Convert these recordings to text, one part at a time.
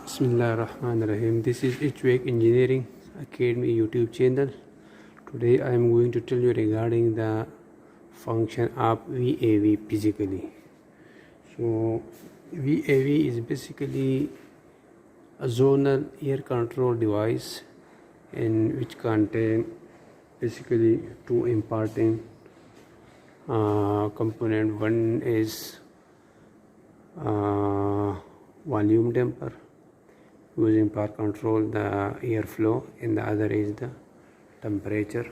Bismillahirrahmanirrahim. This is HVAC Engineering Academy YouTube channel. Today I am going to tell you regarding the function of VAV physically. So VAV is basically a zonal air control device in which contain basically two important component. One is volume damper using for control the airflow, and the other is the temperature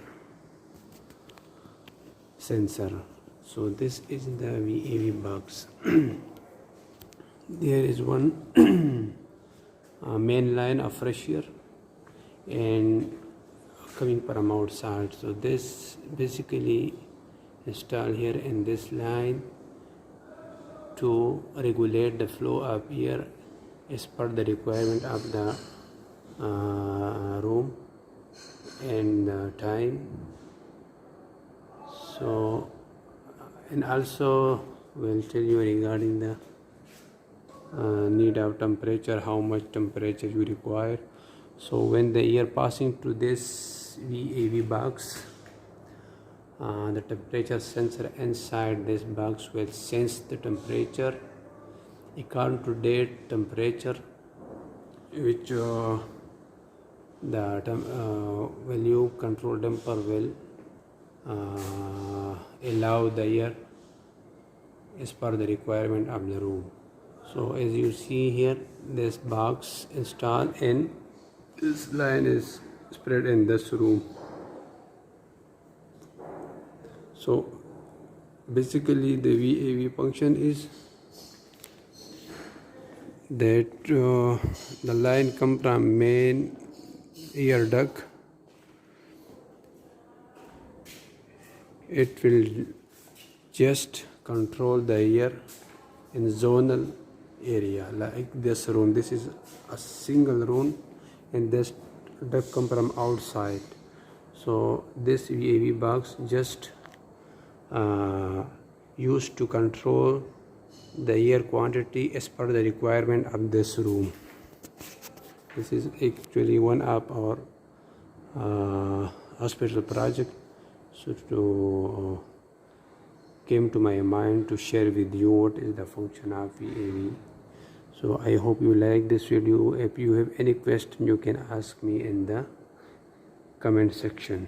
sensor. So this is the VAV box. There is one main line of fresh air and coming from outside. So this basically installed here in this line to regulate the flow of air as per the requirement of the room and time. So, and also we'll tell you regarding the need of temperature, how much temperature you require. So when the air passing to this VAV box, the temperature sensor inside this box will sense the temperature according to that temperature, which the value control damper will allow the air as per the requirement of the room. So as you see here, this box installed and this line is spread in this room. So basically the VAV function is that the line come from main air duct. It will just control the air in zonal area like this room. This is a single room and this duct come from outside. So this VAV box just used to control the air quantity as per the requirement of this room. This is actually one of our hospital project, so to came to my mind to share with you what is the function of VAV. So I hope you like this video. If you have any question, you can ask me in the comment section,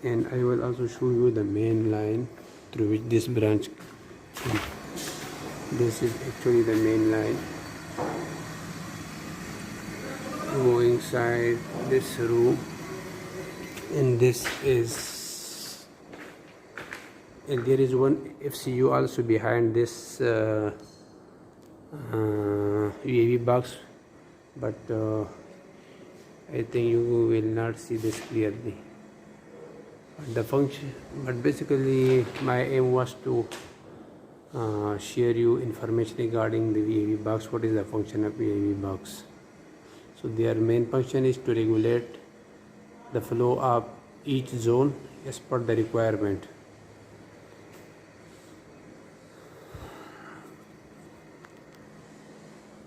and I will also show you the main line through which this branch comes. This is actually the main line going inside this room, and this is, and there is one FCU also behind this UAV box, but I think you will not see this clearly. The function, but basically my aim was to share you information regarding the VAV box. What is the function of VAV box? So their main function is to regulate the flow of each zone as per the requirement.